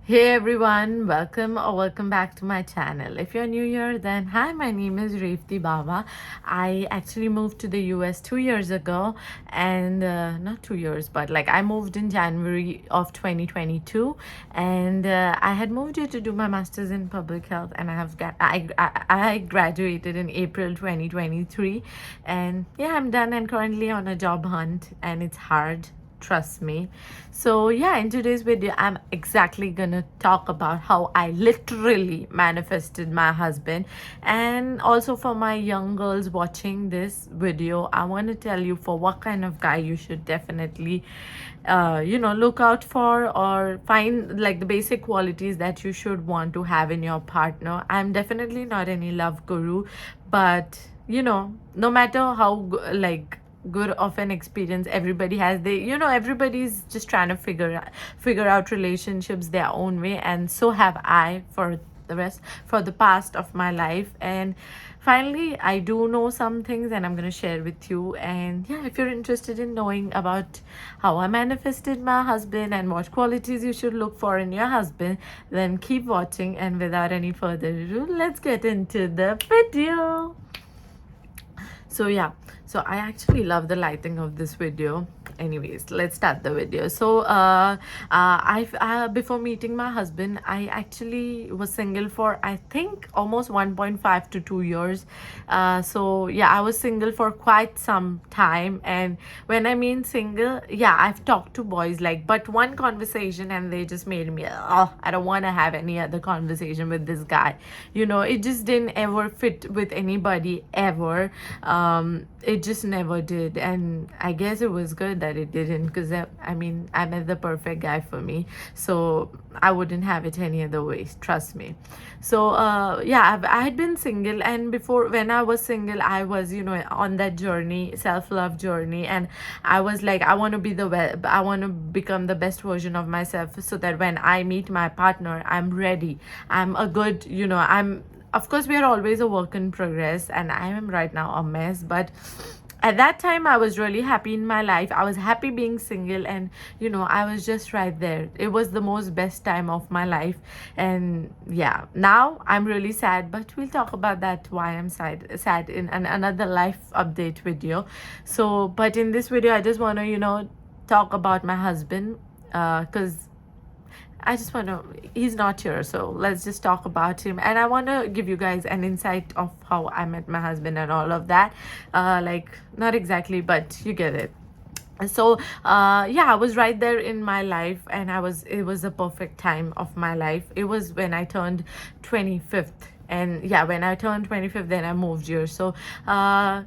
Hey everyone, welcome back to my channel. If you're new here, then hi, my name is Reefti Baba. I actually moved to the US 2 years ago, and not 2 years, but like I moved in January of 2022, and I had moved here to do my master's in public health, and I graduated in April 2023, and yeah, I'm done and currently on a job hunt, and it's hard, trust me. So yeah, in today's video I'm exactly gonna talk about how I literally manifested my husband. And also, for my young girls watching this video, I want to tell you for what kind of guy you should definitely look out for, or find like the basic qualities that you should want to have in your partner. I'm definitely not any love guru, but no matter how good of an experience everybody has, everybody's just trying to figure out relationships their own way, and so have I for the past of my life. And finally, I do know some things, and I'm going to share with you. And yeah, if you're interested in knowing about how I manifested my husband and what qualities you should look for in your husband, then keep watching. And without any further ado, let's get into the video. So yeah, so I actually love the lighting of this video. Anyways, let's start the video. So before meeting my husband, I actually was single for, I think, almost 1.5 to 2 years. So yeah, I was single for quite some time. And when I mean single, yeah, I've talked to boys like but one conversation, and they just made me, oh, I don't want to have any other conversation with this guy. It just didn't ever fit with anybody ever. It just never did, and I guess it was good that it didn't, because I met the perfect guy for me, so I wouldn't have it any other way, trust me. So yeah, I had been single, and before, when I was single, I was on that journey, self-love journey, and I was like, I want to become the best version of myself, so that when I meet my partner, I'm ready. I'm a good, of course, we are always a work in progress, and I am right now a mess, but at that time I was really happy in my life. I was happy being single, and I was just right there. It was the most best time of my life. And yeah, now I'm really sad, but we'll talk about that, why I'm sad in another life update video. So but in this video, I just want to talk about my husband, because I just want to, he's not here, so let's just talk about him. And I want to give you guys an insight of how I met my husband and all of that. Not exactly, but you get it. So yeah, I was right there in my life, and it was a perfect time of my life. It was when I turned 25th. And yeah, when I turned 25th, then I moved here. So I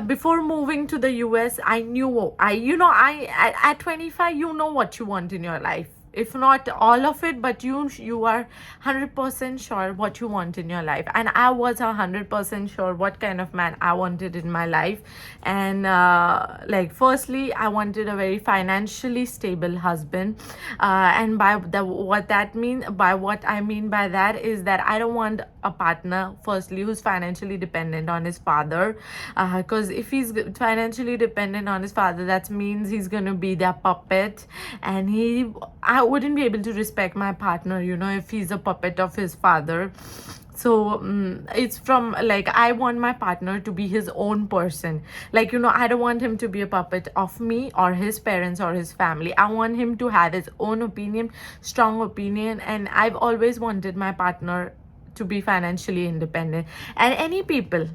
before moving to the US, I knew at 25, you know what you want in your life. If not all of it, but you are 100% sure what you want in your life. And I was 100% sure what kind of man I wanted in my life. And firstly, I wanted a very financially stable husband. And what I mean by that is that I don't want a partner, firstly, who's financially dependent on his father, because if he's financially dependent on his father, that means he's gonna be their puppet, and I wouldn't be able to respect my partner, if he's a puppet of his father. So it's from, like, I want my partner to be his own person. I don't want him to be a puppet of me or his parents or his family. I want him to have his own opinion, strong opinion. And I've always wanted my partner to be financially independent. And any people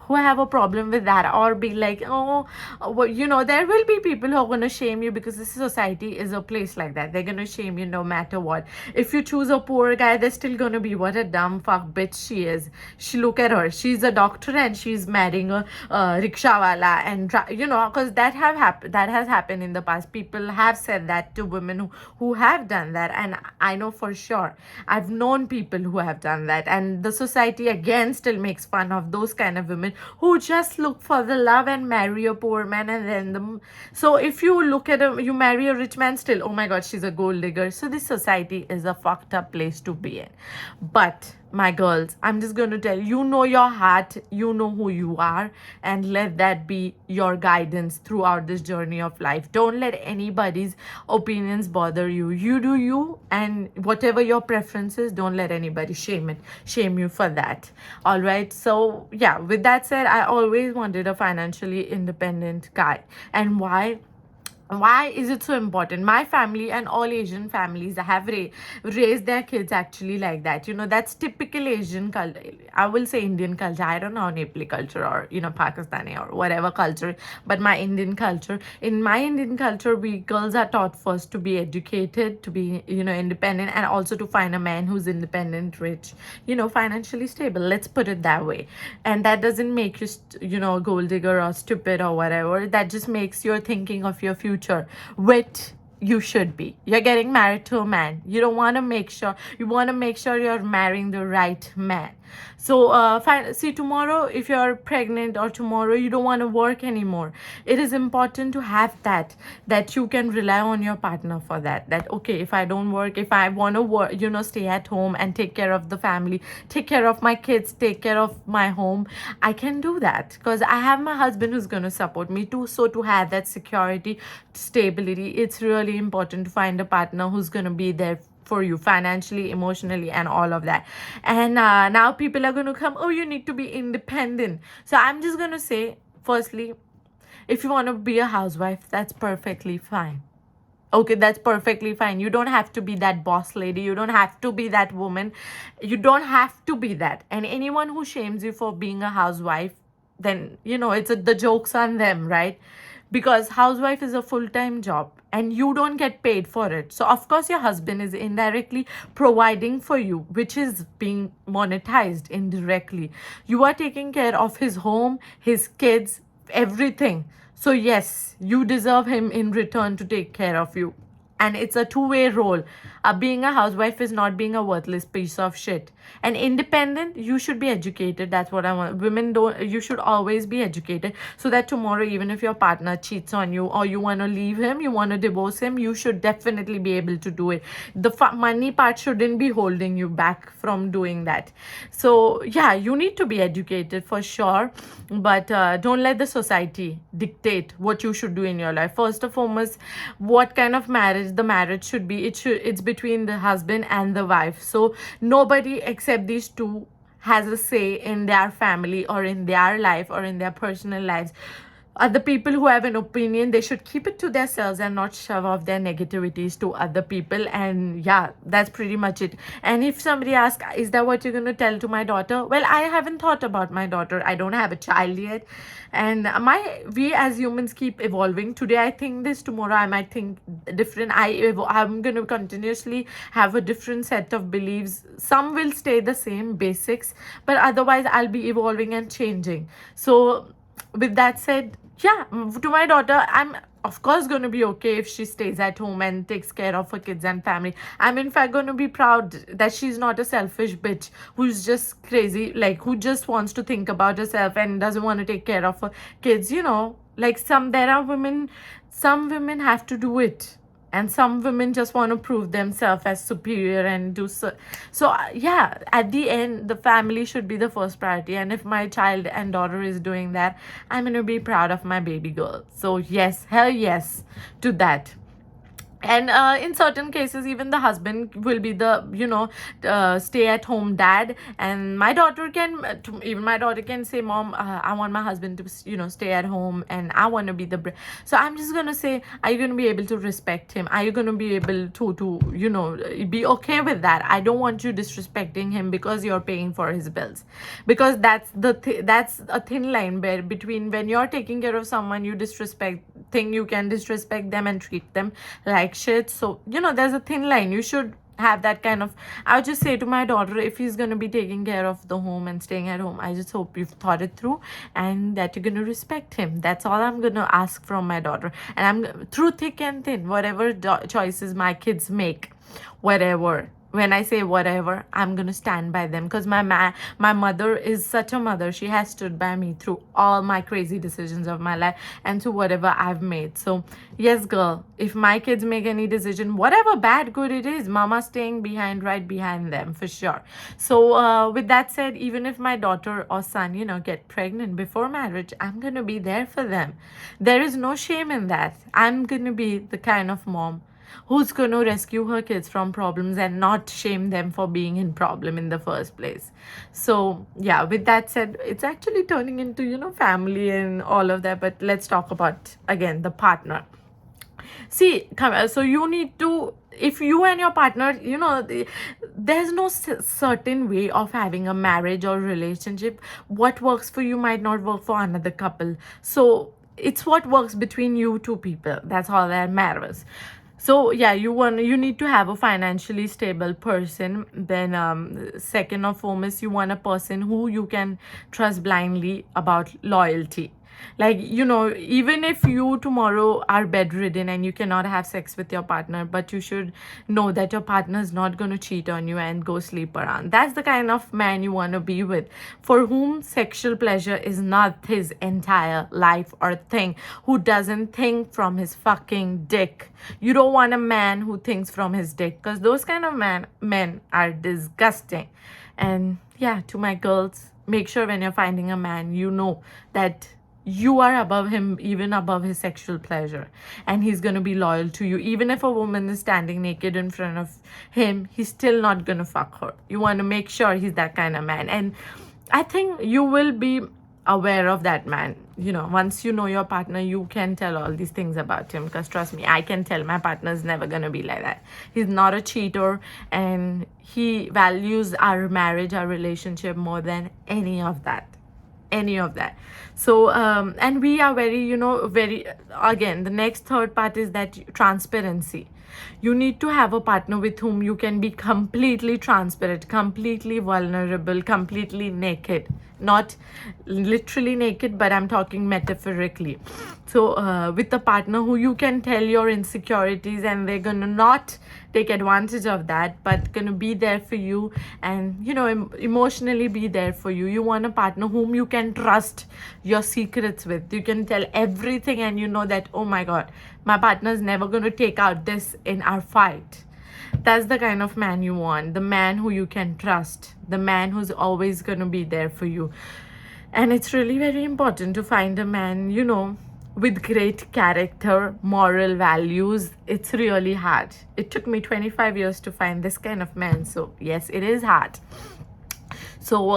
who have a problem with that, or be like, oh, well, there will be people who are going to shame you, because this society is a place like that. They're going to shame you no matter what. If you choose a poor guy, they're still going to be, what a dumb fuck bitch she is. Look at her, she's a doctor and she's marrying a rickshawala, and because that has happened in the past. People have said that to women who have done that, and I know for sure, I've known people who have done that. And the society again still makes fun of those kind of women who just look for the love and marry a poor man, and then so if you look at you marry a rich man, still, oh my god, she's a gold digger. So this society is a fucked up place to be in. But my girls, I'm just going to tell you, you know your heart, you know who you are, and let that be your guidance throughout this journey of life. Don't let anybody's opinions bother you. You do you, and whatever your preference is, don't let anybody shame you for that. All right. So yeah, with that said, I always wanted a financially independent guy. And why is it so important? My family and all Asian families have raised their kids actually like that. That's typical Asian culture. I will say Indian culture. I don't know Nepali culture or Pakistani or whatever culture, but my Indian culture. In my Indian culture, we girls are taught first to be educated, to be independent, and also to find a man who's independent, rich, financially stable. Let's put it that way. And that doesn't make you gold digger or stupid or whatever. That just makes you thinking of your future, which you should be. You're getting married to a man. You want to make sure you're marrying the right man. So see, tomorrow if you're pregnant or tomorrow you don't want to work anymore, it is important to have that you can rely on your partner for that okay, if I don't work, if I want to work, stay at home and take care of the family, take care of my kids, take care of my home, I can do that because I have my husband who's going to support me too. So to have that security, stability, it's really important to find a partner who's going to be there for you financially, emotionally, and all of that. And now people are going to come, oh, you need to be independent. So I'm just going to say, firstly, if you want to be a housewife, that's perfectly fine. Okay, that's perfectly fine. You don't have to be that boss lady. You don't have to be that woman. You don't have to be that. And anyone who shames you for being a housewife, then, the joke's on them, right? Because housewife is a full-time job and you don't get paid for it. So of course your husband is indirectly providing for you, which is being monetized indirectly. You are taking care of his home, his kids, everything. So yes, you deserve him in return to take care of you. And it's a two-way role. Being a housewife is not being a worthless piece of shit. And independent, you should be educated. That's what I want. Women don't, you should always be educated so that tomorrow, even if your partner cheats on you or you want to leave him, you want to divorce him, you should definitely be able to do it. The money part shouldn't be holding you back from doing that. So yeah, you need to be educated for sure, but don't let the society dictate what you should do in your life. First and foremost, what kind of marriage the marriage should be, it's between the husband and the wife. So nobody except these two has a say in their family or in their life or in their personal lives. Other people who have an opinion, they should keep it to themselves and not shove off their negativities to other people. And yeah, that's pretty much it. And if somebody asks, is that what you're going to tell to my daughter? Well, I haven't thought about my daughter. I don't have a child yet. And we as humans keep evolving. Today I think this, tomorrow I might think different. I'm going to continuously have a different set of beliefs. Some will stay the same basics, but otherwise I'll be evolving and changing. So with that said, yeah, to my daughter, I'm of course going to be okay if she stays at home and takes care of her kids and family. I'm in fact going to be proud that she's not a selfish bitch who's just crazy, like who just wants to think about herself and doesn't want to take care of her kids. Like some women have to do it. And some women just want to prove themselves as superior and do so. So yeah, at the end, the family should be the first priority. And if my child and daughter is doing that, I'm going to be proud of my baby girl. So yes, hell yes to that. And in certain cases, even the husband will be the stay-at-home dad, and my daughter can say, mom, I want my husband to stay at home and I want to be the so I'm just gonna say, are you gonna be able to respect him? Are you gonna be able to be okay with that? I don't want you disrespecting him because you're paying for his bills, because that's a thin line between when you're taking care of someone, you can disrespect them and treat them like shit. So there's a thin line. You should have that kind of, I would just say to my daughter, if he's going to be taking care of the home and staying at home, I just hope you've thought it through and that you're going to respect him. That's all I'm going to ask from my daughter. And I'm through thick and thin, whatever choices my kids make, whatever, when I say whatever, I'm gonna stand by them, because my mother is such a mother. She has stood by me through all my crazy decisions of my life and to whatever I've made. So yes, girl, if my kids make any decision, whatever bad good it is, mama's staying behind, right behind them for sure. So with that said, even if my daughter or son, get pregnant before marriage, I'm gonna be there for them. There is no shame in that. I'm gonna be the kind of mom who's going to rescue her kids from problems and not shame them for being in problem in the first place. So yeah, with that said, it's actually turning into family and all of that, but let's talk about again the partner. See, so you need to, if you and your partner, there's no certain way of having a marriage or relationship. What works for you might not work for another couple. So it's what works between you two people. That's all that matters. So yeah, you need to have a financially stable person. Then second or foremost, you want a person who you can trust blindly about loyalty. Like, even if you tomorrow are bedridden and you cannot have sex with your partner, but you should know that your partner is not going to cheat on you and go sleep around. That's the kind of man you want to be with, for whom sexual pleasure is not his entire life or thing, who doesn't think from his fucking dick. You don't want a man who thinks from his dick, because those kind of men are disgusting. And yeah, to my girls, make sure when you're finding a man, you know that you are above him, even above his sexual pleasure, and he's going to be loyal to you. Even if a woman is standing naked in front of him, he's still not going to fuck her. You want to make sure he's that kind of man. And I think you will be aware of that man. Once you know your partner, you can tell all these things about him, because trust me, I can tell my partner is never going to be like that. He's not a cheater, and he values our marriage, our relationship more than any of that. So and we are very, very, again, the next third part is that transparency. You need to have a partner with whom you can be completely transparent, completely vulnerable, completely naked. Not literally naked, but I'm talking metaphorically. So with a partner who you can tell your insecurities, and they're gonna not take advantage of that, but gonna be there for you, and emotionally be there for you. You want a partner whom you can trust your secrets with. You can tell everything, and you know that, oh my god, my partner is never gonna take out this in our fight. That's the kind of man you want. The man who you can trust, the man who's always gonna be there for you. And it's really very important to find a man, with great character, moral values. It's really hard. It took me 25 years to find this kind of man. So yes, it is hard. So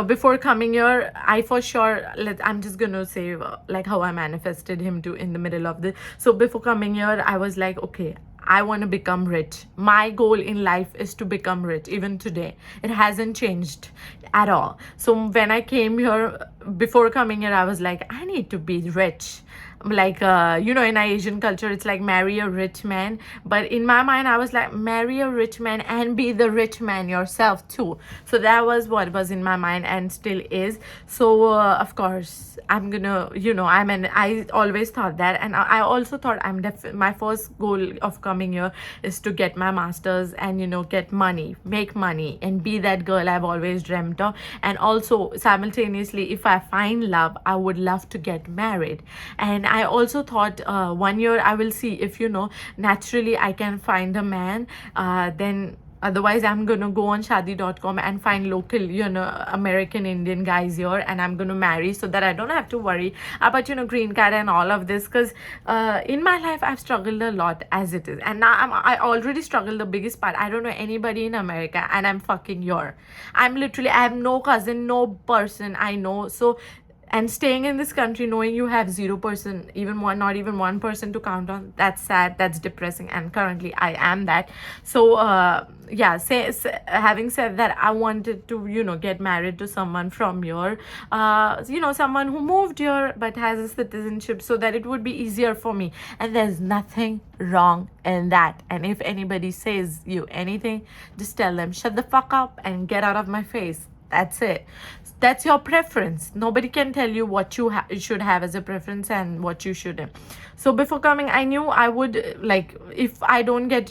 before coming here, I for sure, I'm just gonna say like how I manifested him to in the middle of the. So before coming here, I was like, okay, I want to become rich. My goal in life is to become rich. Even today, it hasn't changed at all. So when I came here, before coming here, I was like, I need to be rich. Like in Asian culture, it's like marry a rich man, but in my mind, I was like, marry a rich man and be the rich man yourself too. So that was what was in my mind, and still is. So of course, I'm gonna, I always thought that, and I also thought my first goal of coming here is to get my master's and get money, make money, and be that girl I've always dreamt of. And also simultaneously, if I find love, I would love to get married. And I also thought 1 year I will see if naturally I can find a man, then otherwise I'm gonna go on shadi.com and find local American Indian guys here, and I'm gonna marry, so that I don't have to worry about green card and all of this. Because in my life I've struggled a lot as it is, and now I already struggled the biggest part. I don't know anybody in America, and I'm fucking here. I have no cousin, no person I know. So, and staying in this country knowing you have 0%, not even 1% to count on, that's sad, that's depressing, and currently I am that. So having said that, I wanted to get married to someone from here, someone who moved here but has a citizenship, so that it would be easier for me. And there's nothing wrong in that. And if anybody says you anything, just tell them, shut the fuck up and get out of my face. That's it. That's your preference. Nobody can tell you what you should have as a preference and what you shouldn't. So before coming, I knew I would, like, if I don't get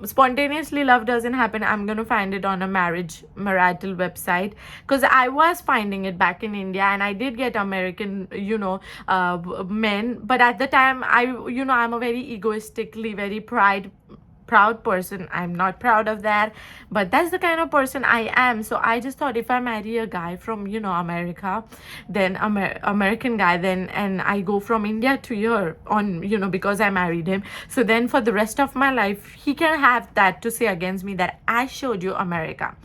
spontaneously love doesn't happen, I'm gonna find it on a marital website, because I was finding it back in India, and I did get American, men. But at the time, I'm a very egoistically, very proud person. I'm not proud of that, but that's the kind of person I am. So I just thought, if I marry a guy from America, then American guy, then, and I go from India to here on, because I married him, so then for the rest of my life he can have that to say against me, that I showed you America.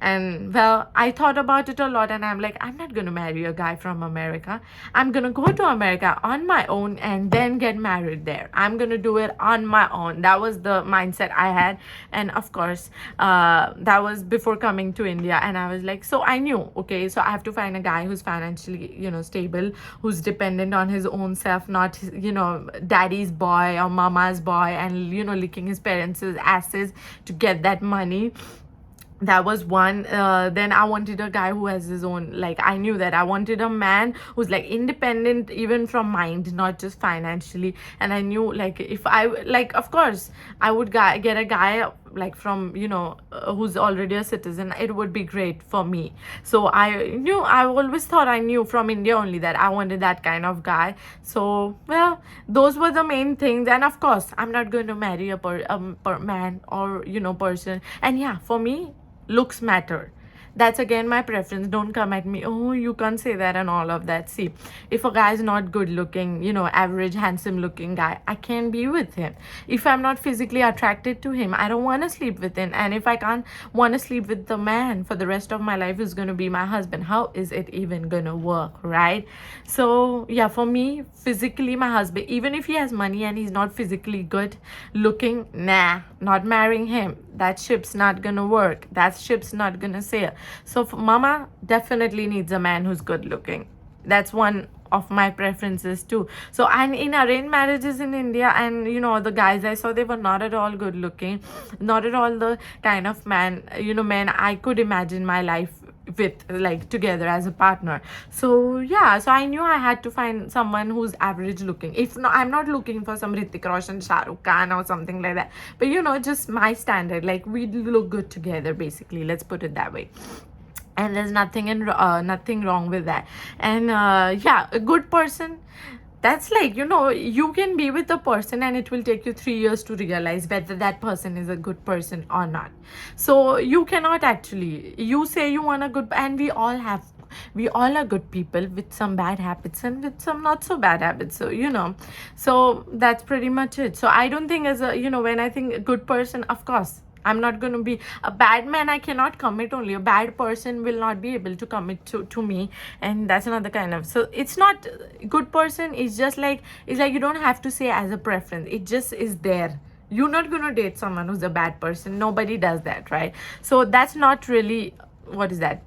And well, I thought about it a lot, and I'm like, I'm not going to marry a guy from America. I'm going to go to America on my own and then get married there. I'm going to do it on my own. That was the mindset I had. And of course, that was before coming to India. And I was like, so I knew, okay, so I have to find a guy who's financially, stable, who's dependent on his own self, not, daddy's boy or mama's boy, and, licking his parents' asses to get that money. That was one. Then I wanted a guy who has his own, like, I knew that I wanted a man who's like independent, even from mind, not just financially. And I knew, like, if I, like, of course I would get a guy like from, who's already a citizen. It would be great for me. So I always thought, I knew from India only, that I wanted that kind of guy. So well, those were the main things. And of course, I'm not going to marry a man or, person. And yeah, for me, looks matter. That's again my preference. Don't come at me, oh, you can't say that and all of that. See, if a guy is not good looking, average handsome looking guy, I can't be with him. If I'm not physically attracted to him, I don't want to sleep with him. And if I can't want to sleep with the man for the rest of my life who's going to be my husband, how is it even going to work, right? So yeah, for me, physically my husband, even if he has money and he's not physically good looking, nah, not marrying him. That ship's not gonna work. That ship's not gonna sail. So mama definitely needs a man who's good looking. That's one of my preferences too. So, and in arranged marriages in India, and the guys I saw, they were not at all good looking, not at all the kind of men I could imagine my life with, like, together as a partner. So yeah, so I knew I had to find someone who's average looking. If not, I'm not looking for some Hrithik Roshan, Shah Rukh Khan or something like that, but just my standard, like, we look good together, basically, let's put it that way. And there's nothing wrong with that. And yeah, a good person, that's like, you can be with a person and it will take you 3 years to realize whether that person is a good person or not. So you cannot actually, you say you want a good, and we all are good people with some bad habits and with some not so bad habits. So so that's pretty much it. So I don't think, as a, when I think a good person, of course I'm not going to be a bad man. I cannot commit. Only a bad person will not be able to commit to me, and that's another kind of. So it's not good person. It's just like, you don't have to say as a preference. It just is there. You're not going to date someone who's a bad person. Nobody does that, right? So that's not really, what is that?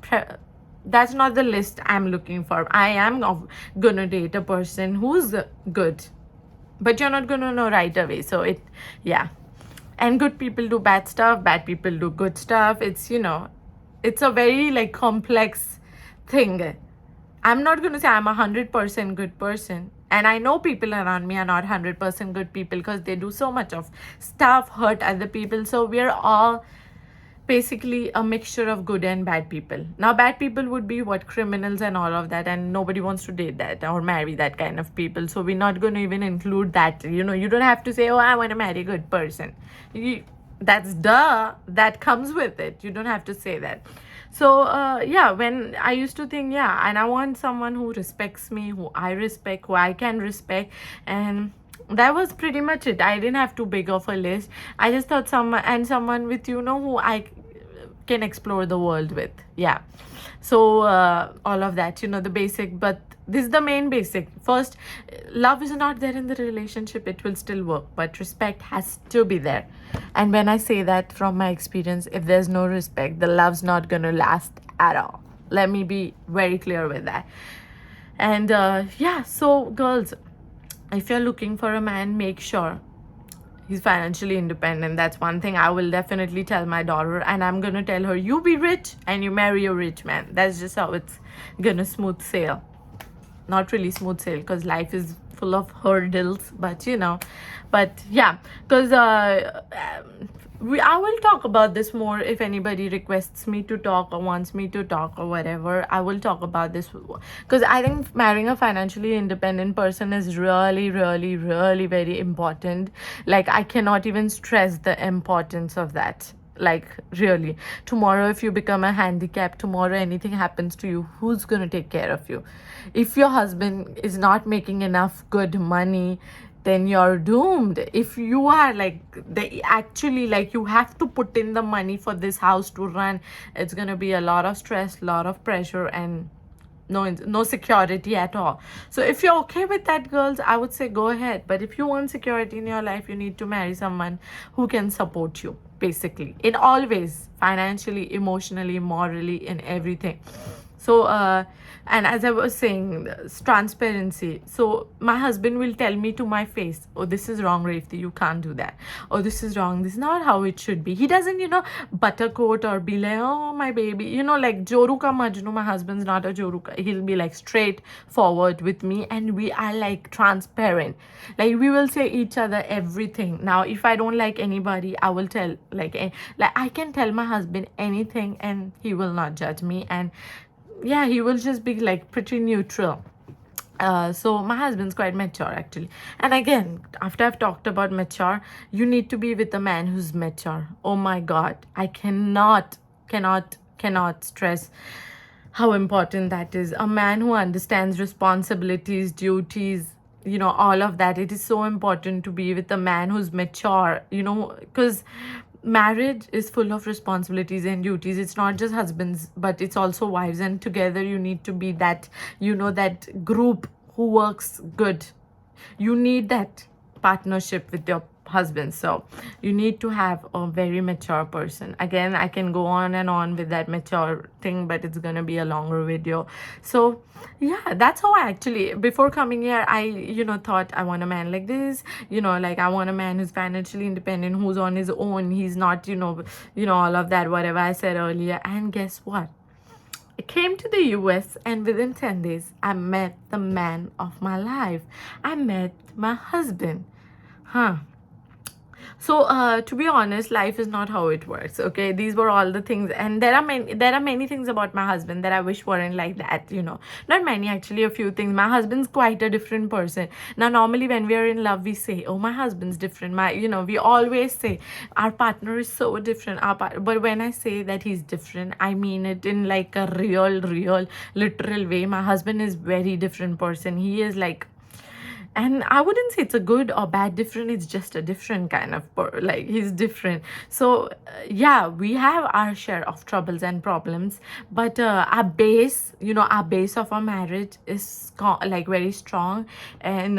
That's not the list I'm looking for. I am going to date a person who's good, but you're not going to know right away. So yeah. And good people do bad stuff, bad people do good stuff. It's, it's a very, like, complex thing. I'm not going to say I'm 100% good person. And I know people around me are not 100% good people, because they do so much of stuff, hurt other people. So we're all basically a mixture of good and bad people. Now, bad people would be criminals and all of that, and nobody wants to date that or marry that kind of people. So we're not going to even include that. You don't have to say, oh, I want to marry a good person. That comes with it. You don't have to say that. So yeah, when I used to think, yeah, and I want someone who respects me, who I respect, who I can respect, and that was pretty much it. I didn't have too big of a list. I just thought someone with, who I can explore the world with. Yeah. So all of that, the basic, but this is the main basic. First, love is not there in the relationship. It will still work, but respect has to be there. And when I say that from my experience, if there's no respect, the love's not going to last at all. Let me be very clear with that. And yeah, so girls, if you're looking for a man, make sure he's financially independent. That's one thing I will definitely tell my daughter, and I'm gonna tell her, you be rich and you marry a rich man. That's just how it's gonna smooth sail. Not really smooth sail, because life is full of hurdles, but but yeah, because I will talk about this more if anybody requests me to talk or wants me to talk or whatever. I will talk about this because I think marrying a financially independent person is really, really, really very important. Like, I cannot even stress the importance of that. Like, really, tomorrow if you become a handicap, tomorrow anything happens to you, who's going to take care of you? If your husband is not making enough good money, then you're doomed. If you are like, they actually, like, you have to put in the money for this house to run, it's going to be a lot of stress, lot of pressure, and no security at all. So if you're okay with that, girls, I would say go ahead. But if you want security in your life, you need to marry someone who can support you, basically, in all ways, financially, emotionally, morally, in everything. So and as I was saying, transparency. So my husband will tell me to my face, oh, this is wrong, Revti, you can't do that. Oh, this is wrong, this is not how it should be. He doesn't, buttercoat or be like, oh, my baby, like Joru ka Majnu. My husband's not a Joru ka. He'll be like straightforward with me, and we are like transparent. Like, we will say each other everything. Now, if I don't like anybody, I will tell, like I can tell my husband anything and he will not judge me. And yeah, he will just be like pretty neutral. So my husband's quite mature, actually. And again, after I've talked about mature, you need to be with a man who's mature. Oh my God, I cannot stress how important that is. A man who understands responsibilities, duties, all of that. It is so important to be with a man who's mature, because marriage is full of responsibilities and duties. It's not just husbands, but it's also wives, and together you need to be that, that group who works good. You need that partnership with your husband. So you need to have a very mature person. Again, I can go on and on with that mature thing, but it's gonna be a longer video. So yeah, that's how I actually, before coming here, I thought I want a man like this, like I want a man who's financially independent, who's on his own, he's not all of that, whatever I said earlier. And guess what? I came to the US, and within 10 days I met the man of my life. I met my husband. So to be honest, life is not how it works. Okay, these were all the things, and there are many things about my husband that I wish weren't like that. Not many, actually, a few things. My husband's quite a different person. Now, normally when we are in love, we say, oh, my husband's different. We always say our partner is so different. But when I say that he's different, I mean it in like a real literal way. My husband is very different person. He is like, and I wouldn't say it's a good or bad different, it's just a different kind of like, he's different. So yeah, we have our share of troubles and problems, but our base of our marriage is like very strong, and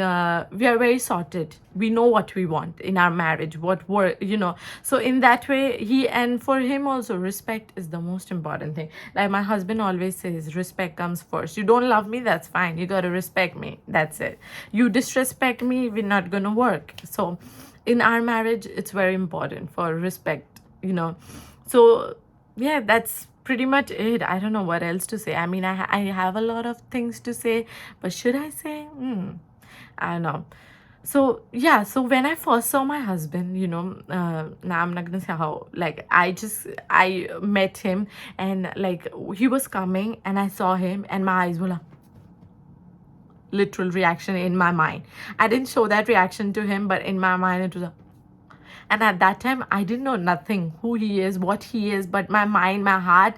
we are very sorted. We know what we want in our marriage, what we're, so in that way, and for him also, respect is the most important thing. Like my husband always says, respect comes first. You don't love me, that's fine, you gotta respect me, that's it. You disrespect me, we're not gonna work. So in our marriage, it's very important for respect. So yeah, that's pretty much it. I don't know what else to say. I mean, I have a lot of things to say, but should I say? I don't know. So yeah, so when I first saw my husband, now I'm not gonna say how, like, I met him, and like he was coming and I saw him and my eyes were like, literal reaction in my mind. I didn't show that reaction to him, but in my mind it was and at that time I didn't know nothing, who he is, what he is, but my mind, my heart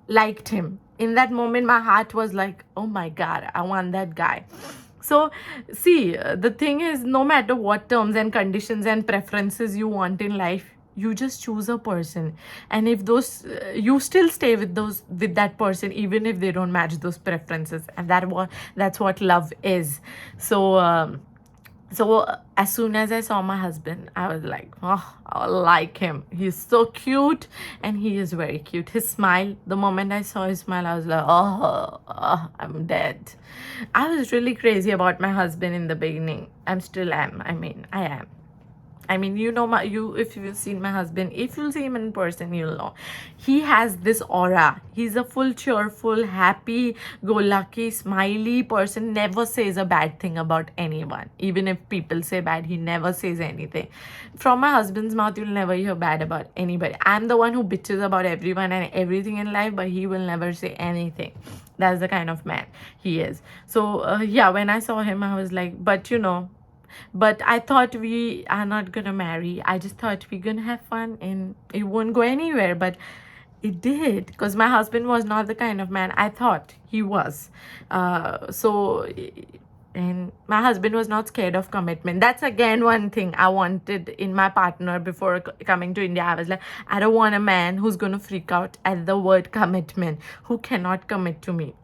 liked him. In that moment, my heart was like, oh my God, I want that guy. So see, the thing is, no matter what terms and conditions and preferences you want in life, you just choose a person, and if those you still stay with that person even if they don't match those preferences, and that's what love is. So so as soon as I saw my husband, I was like, oh, I like him. He's so cute, and he is very cute. His smile, the moment I saw his smile, I was like, oh, I'm dead. I was really crazy about my husband in the beginning. I am. I mean, you know, if you've seen my husband, if you'll see him in person, you'll know. He has this aura. He's a full, cheerful, happy, go lucky, smiley person. Never says a bad thing about anyone. Even if people say bad, he never says anything. From my husband's mouth, you'll never hear bad about anybody. I'm the one who bitches about everyone and everything in life, but he will never say anything. That's the kind of man he is. So, yeah, when I saw him, I was like, but you know, but I thought we are not gonna marry. I just thought we're gonna have fun and it won't go anywhere. But it did, because my husband was not the kind of man I thought he was. And my husband was not scared of commitment. That's again one thing I wanted in my partner before coming to India. I was like, I don't want a man who's gonna freak out at the word commitment, who cannot commit to me.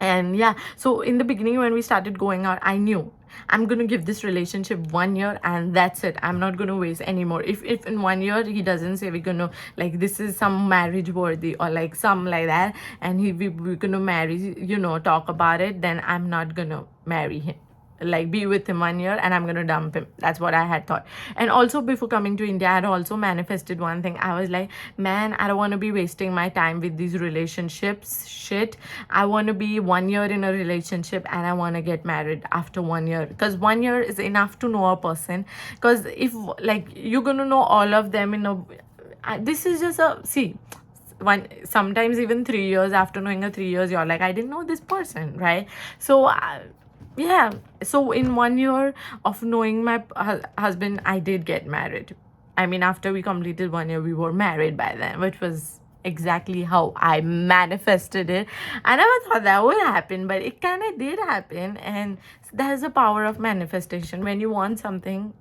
And yeah, so in the beginning when we started going out, I knew I'm gonna give this relationship 1 year and that's it. I'm not gonna waste anymore. If in 1 year he doesn't say we're gonna, like, this is some marriage worthy or like some like that, and we're gonna marry, you know, talk about it, then I'm not gonna marry him, like be with him 1 year and I'm gonna dump him. That's what I had thought. And also before coming to India, I had also manifested one thing. I was like, man, I don't want to be wasting my time with these relationships shit. I want to be 1 year in a relationship and I want to get married after 1 year, because 1 year is enough to know a person. Because if like you're gonna know all of them in a this is just a see one, sometimes even 3 years after knowing a 3 years, you're like, I didn't know this person, right? So yeah, so in 1 year of knowing my husband, I did get married. I mean, after we completed 1 year, we were married by then, which was exactly how I manifested it. I never thought that would happen, but it kind of did happen. And that's the power of manifestation. When you want something,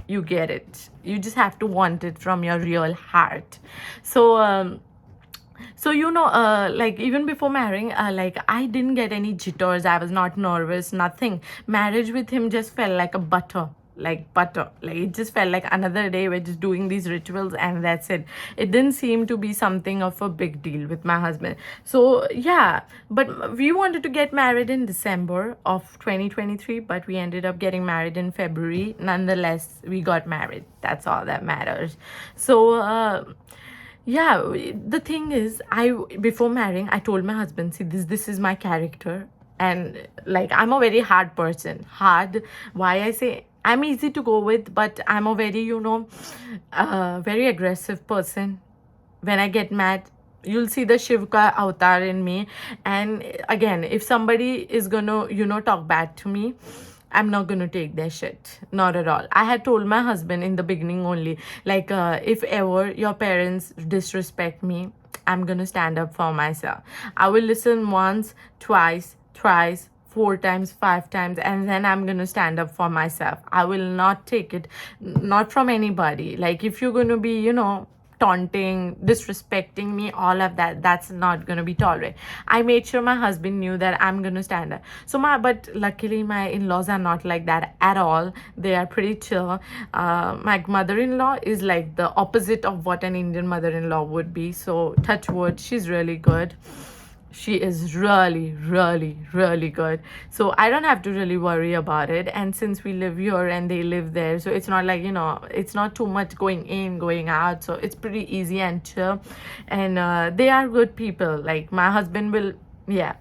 you get it. You just have to want it from your real heart. So you know, like even before marrying, like I didn't get any jitters. I was not nervous, nothing. Marriage with him just felt like a butter, like butter. Like it just felt like another day. We're just doing these rituals and that's it. It didn't seem to be something of a big deal with my husband. So yeah, but we wanted to get married in December of 2023, but we ended up getting married in February. Nonetheless, we got married. That's all that matters. So yeah, the thing is, I before marrying, I told my husband, see, this is my character, and like I'm a very hard person. Hard, why I say I'm easy to go with, but I'm a very, you know, very aggressive person. When I get mad, you'll see the Shivka avatar in me. And again, if somebody is gonna, you know, talk bad to me, I'm not gonna take their shit. Not at all. I had told my husband in the beginning only, like, if ever your parents disrespect me, I'm gonna stand up for myself. I will listen once, twice, thrice, 4 times, 5 times, and then I'm gonna stand up for myself. I will not take it, not from anybody. Like, if you're gonna be, you know, taunting, disrespecting me, all of that, that's not gonna be tolerated. I made sure my husband knew that I'm gonna stand up. But luckily my in-laws are not like that at all. They are pretty chill. My mother-in-law is like the opposite of what an Indian mother-in-law would be. So touch wood, she's really good. She is really, really, really good. So I don't have to really worry about it. And since we live here and they live there, so it's not like, you know, it's not too much going in, going out. So it's pretty easy and chill. And they are good people. Like my husband will, yeah.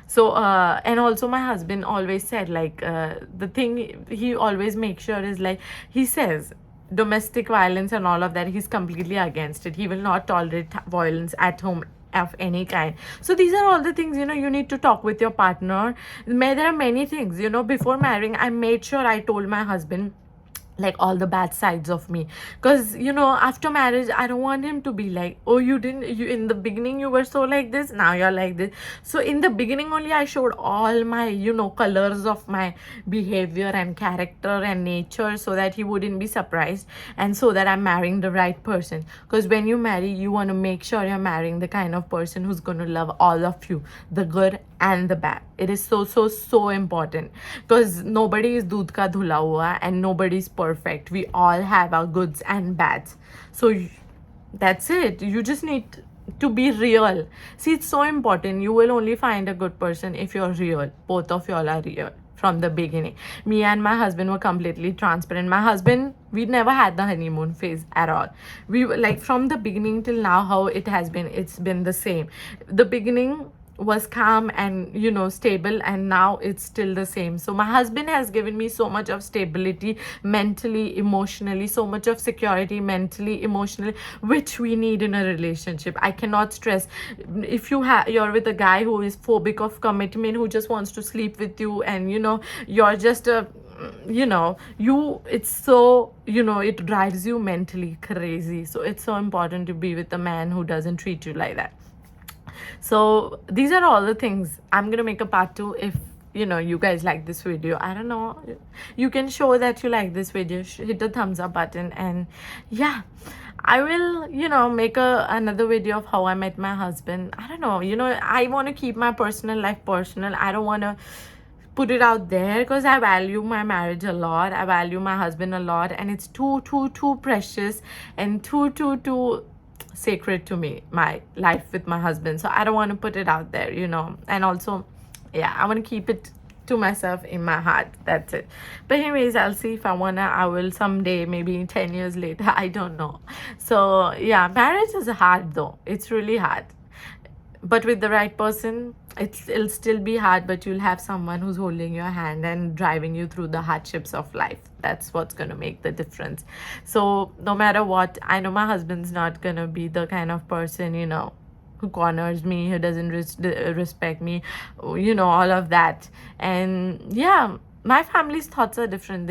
So and also my husband always said, like, the thing he always makes sure is, like, he says domestic violence and all of that, he's completely against it. He will not tolerate violence at home of any kind. So these are all the things, you know, you need to talk with your partner. There are many things, you know. Before marrying, I made sure I told my husband, like, all the bad sides of me, because, you know, after marriage, I don't want him to be like, oh, you in the beginning you were so like this, now you're like this. So in the beginning only, I showed all my, you know, colors of my behavior and character and nature, so that he wouldn't be surprised, and so that I'm marrying the right person. Because when you marry, you want to make sure you're marrying the kind of person who's going to love all of you, the good and the bad. It is so important, because nobody is doodh ka dhula hua and nobody's perfect. We all have our goods and bads. So that's it. You just need to be real. See, it's so important. You will only find a good person if you're real. Both of y'all are real. from the beginning. Me and my husband were completely transparent. My husband, we never had the honeymoon phase at all. We were like, from the beginning till now, how it has been, it's been the same. The beginning was calm and, you know, stable, and now it's still the same. So my husband has given me so much of stability mentally, emotionally, so much of security mentally, emotionally, which we need in a relationship. I cannot stress, if you're with a guy who is phobic of commitment, who just wants to sleep with you, and you know, you're just a, you know, it's so, you know, it drives you mentally crazy. So it's so important to be with a man who doesn't treat you like that. So these are all the things. I'm gonna make a part 2 if, you know, you guys like this video. I don't know, you can show that you like this video, hit the thumbs up button, and yeah, I will, you know, make another video of how I met my husband. I don't know, you know, I want to keep my personal life personal. I don't want to put it out there because I value my marriage a lot, I value my husband a lot, and it's too precious and too sacred to me, my life with my husband. So I don't want to put it out there, you know. And also, yeah, I want to keep it to myself in my heart. That's it. But anyways, I'll see if I wanna, I will someday, maybe 10 years later. I don't know. So yeah, marriage is hard though. It's really hard. But with the right person, it'll still be hard, but you'll have someone who's holding your hand and driving you through the hardships of life. That's what's going to make the difference. So no matter what, I know my husband's not going to be the kind of person, you know, who corners me, who doesn't respect me, you know, all of that. And yeah, my family's thoughts are different.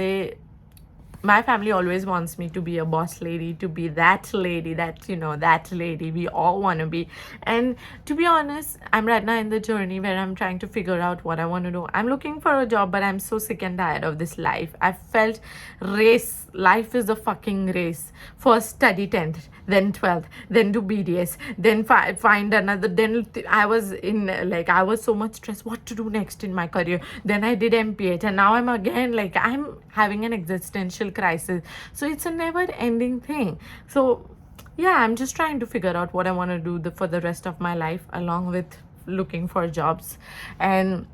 My family always wants me to be a boss lady, to be that lady, that, you know, that lady we all want to be. And to be honest, I'm right now in the journey where I'm trying to figure out what I want to do. I'm looking for a job, but I'm so sick and tired of this life. I felt life is a fucking race. First study 10th, then 12th, then do BDS, then find another, then I was in, like, I was so much stressed what to do next in my career. Then I did MPH, and now I'm again, like, I'm having an existential crisis. So it's a never ending thing. So yeah, I'm just trying to figure out what I want to do for the rest of my life, along with looking for jobs. And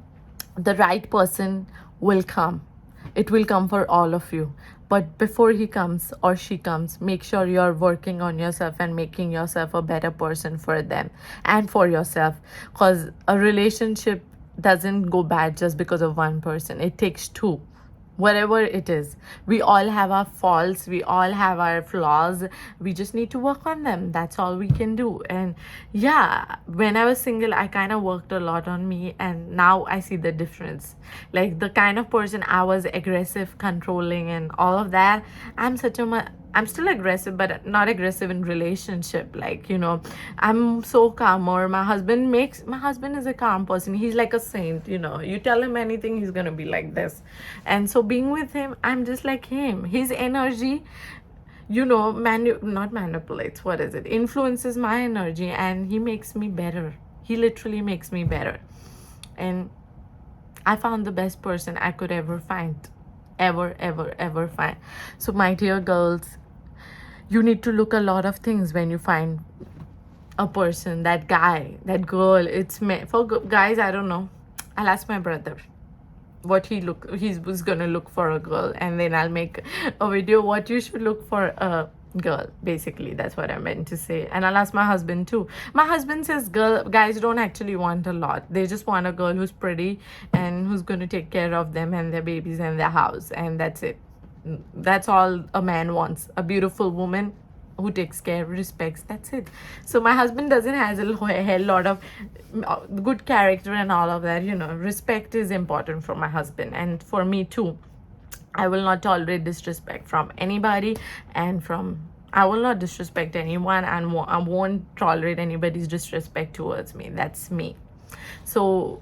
the right person will come. It will come for all of you. But before he comes or she comes, make sure you're working on yourself and making yourself a better person for them and for yourself. Because a relationship doesn't go bad just because of one person. It takes two. Whatever it is, we all have our faults, we all have our flaws, we just need to work on them. That's all we can do. And yeah, when I was single, I kind of worked a lot on me, and now I see the difference. Like, the kind of person I was, aggressive, controlling, and all of that, I'm still aggressive, but not aggressive in relationship. Like, you know, I'm so calmer. My husband is a calm person. He's like a saint, you know. You tell him anything, he's gonna be like this. And so being with him, I'm just like him. His energy, you know, not manipulates, what is it? Influences my energy, and he makes me better. He literally makes me better. And I found the best person I could ever find. Ever find. So my dear girls, you need to look a lot of things when you find a person, that guy, that girl. It's for guys, I don't know. I'll ask my brother what he's gonna look for a girl, and then I'll make a video what you should look for a girl. Basically, that's what I meant to say. And I'll ask my husband too. My husband says guys don't actually want a lot. They just want a girl who's pretty and who's gonna take care of them and their babies and their house, and that's it. That's all a man wants. A beautiful woman who takes care, respects. That's it. So my husband doesn't have a hell lot of good character and all of that. You know, respect is important for my husband, and for me too. I will not tolerate disrespect from anybody, and I will not disrespect anyone, and I won't tolerate anybody's disrespect towards me. That's me. So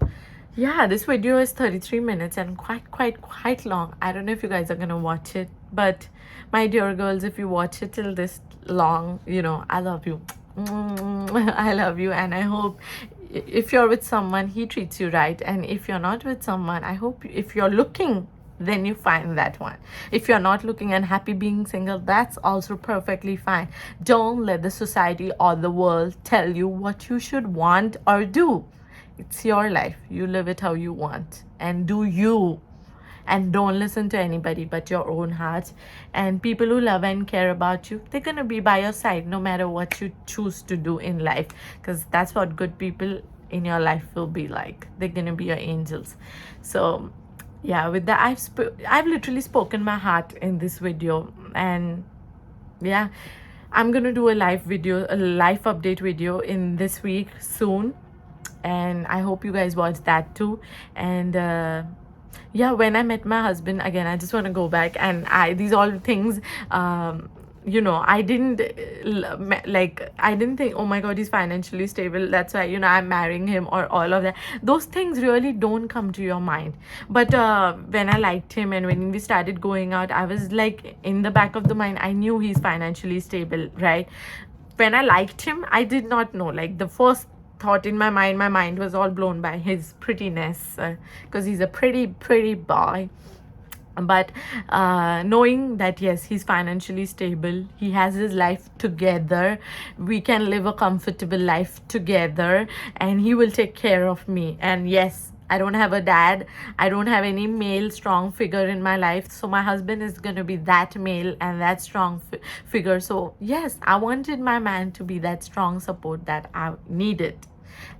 yeah, this video is 33 minutes and quite long. I don't know if you guys are gonna watch it, but my dear girls, if you watch it till this long, you know, I love you. I love you, and I hope if you're with someone, he treats you right. And if you're not with someone, I hope if you're looking, then you find that one. If you're not looking and happy being single, that's also perfectly fine. Don't let the society or the world tell you what you should want or do. It's your life. You live it how you want, and do you. and don't listen to anybody but your own heart. And people who love and care about you, they're gonna be by your side no matter what you choose to do in life, because that's what good people in your life will be like. They're gonna be your angels. So yeah, with that, I've literally spoken my heart in this video. And yeah, I'm gonna do a live video, a live update video in this week soon, and I hope you guys watch that too. And yeah, when I met my husband, again, I just want to go back, and I these all things, I didn't I didn't think, oh my god, he's financially stable, that's why I'm marrying him, or all of that. Those things really don't come to your mind. But when I liked him and when we started going out, I was like, in the back of the mind, I knew he's financially stable, right? When I liked him, I did not know. Like, the first thought in my mind was all blown by his prettiness, because he's a pretty boy. But knowing that, yes, he's financially stable, he has his life together, we can live a comfortable life together, and he will take care of me. And yes, I don't have a dad, I don't have any male strong figure in my life, so my husband is going to be that male and that strong figure. So yes, I wanted my man to be that strong support that I needed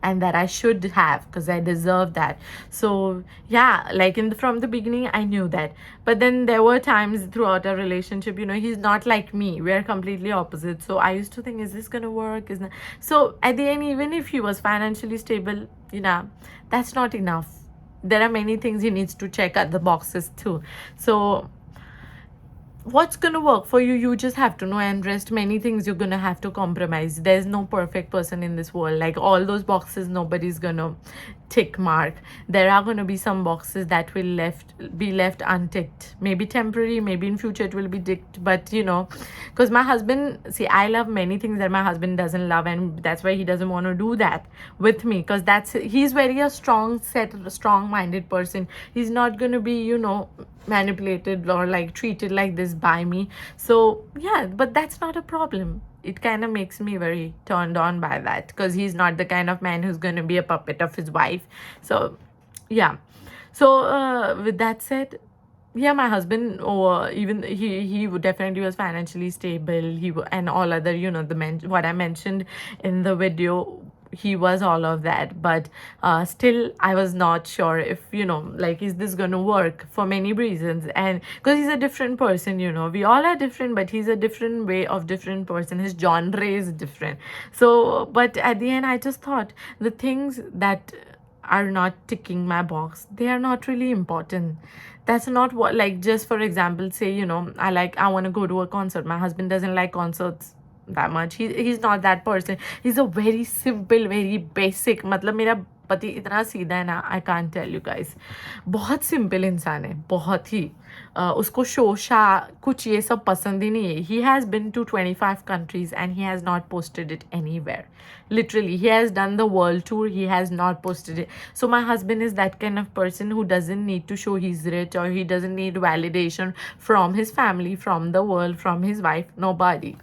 and that I should have, because I deserve that. So yeah, like from the beginning, I knew that. But then there were times throughout our relationship, he's not like me. We're completely opposite. So I used to think, is this gonna work? Is not. So at the end, even if he was financially stable, that's not enough. There are many things he needs to check at the boxes too. So what's gonna work for you, you just have to know, and rest many things you're gonna have to compromise. There's no perfect person in this world. Like, all those boxes, nobody's gonna tick mark. There are gonna be some boxes that will be left unticked, maybe temporary, maybe in future it will be ticked. But because my husband, see, I love many things that my husband doesn't love, and that's why he doesn't want to do that with me, because he's very a strong minded person. He's not gonna be manipulated or like treated like this by me. So yeah, but that's not a problem. It kind of makes me very turned on by that, because he's not the kind of man who's going to be a puppet of his wife. So yeah. So with that said, yeah, my husband, or even he would definitely was financially stable. And all other, what I mentioned in the video, he was all of that. But still, I was not sure if, like, is this gonna work, for many reasons. And because he's a different person, we all are different, but he's a different way of different person. His genre is different. So, but at the end, I just thought the things that are not ticking my box, they are not really important. That's not what, like, just for example, say, I want to go to a concert. My husband doesn't like concerts that much. He's not that person. He's a very simple, very basic, मतलब मेरा पति इतना सीधा है ना, I can't tell you guys. बहुत simple इंसान है, बहुत ही उसको शोशा कुछ ये सब पसंद ही नहीं है. He has been to 25 countries and he has not posted it anywhere. Literally, he has done the world tour, he has not posted it. So my husband is that kind of person who doesn't need to show he's rich, or he doesn't need validation from his family, from the world, from his wife, nobody.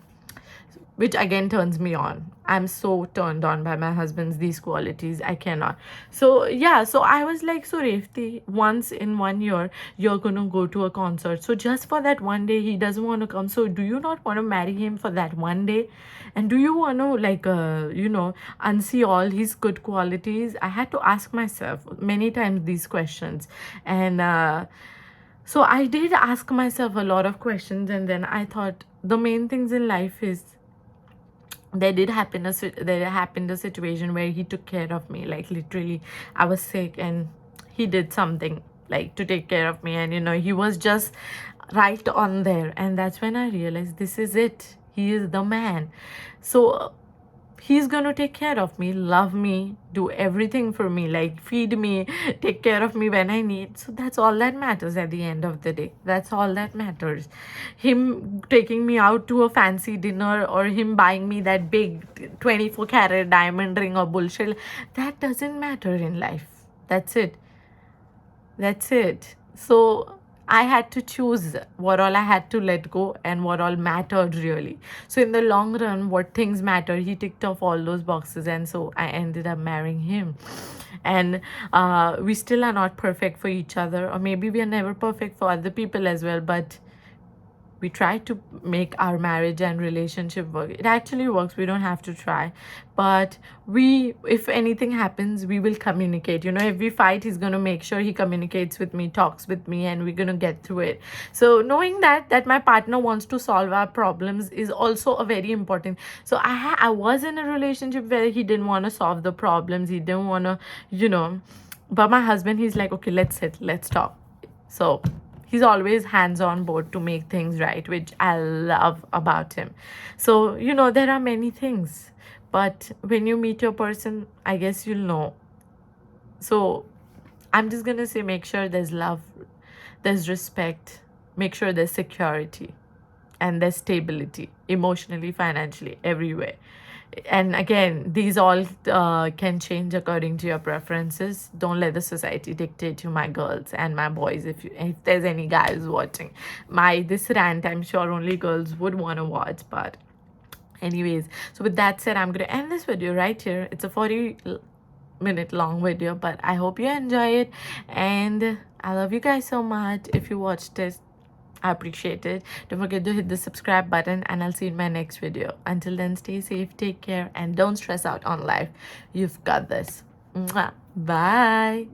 Which again turns me on. I'm so turned on by my husband's these qualities. I cannot. So yeah, so I was like, so Revti, once in 1 year, you're gonna go to a concert. So just for that one day, he doesn't want to come. So do you not want to marry him for that one day? And do you want to, like, unsee all his good qualities? I had to ask myself many times these questions. And so I did ask myself a lot of questions. And then I thought, the main things in life is, there happened a situation where he took care of me. Like, literally, I was sick and he did something like to take care of me, and he was just right on there. And that's when I realized, this is it, he is the man. So he's gonna take care of me, love me, do everything for me, like feed me, take care of me when I need. So that's all that matters at the end of the day. That's all that matters. Him taking me out to a fancy dinner, or him buying me that big 24 karat diamond ring or bullshit, that doesn't matter in life. That's it. So I had to choose what all I had to let go and what all mattered really. So in the long run, what things matter, he ticked off all those boxes, and so I ended up marrying him. and we still are not perfect for each other, or maybe we are never perfect for other people as well, but we try to make our marriage and relationship work. It actually works. We don't have to try, but we, if anything happens, we will communicate. You know, if we fight, he's going to make sure he communicates with me, talks with me, and we're going to get through it. So knowing that my partner wants to solve our problems is also a very important. So I was in a relationship where he didn't want to solve the problems, he didn't want to, you know, but my husband, he's like, okay, let's sit, let's talk. So he's always hands on board to make things right, which I love about him. So, you know, there are many things, but when you meet your person, I guess you'll know. So I'm just gonna say, make sure there's love, there's respect, make sure there's security, and there's stability emotionally, financially, everywhere. And again, these all can change according to your preferences. Don't let the society dictate you, my girls and my boys. If there's any guys watching my this rant, I'm sure only girls would want to watch. But anyways, so with that said, I'm gonna end this video right here. It's a 40-minute long video, but I hope you enjoy it, and I love you guys so much. If you watched this, I appreciate it. Don't forget to hit the subscribe button, and I'll see you in my next video. Until then, stay safe, take care, and don't stress out on life. You've got this. Mwah. Bye.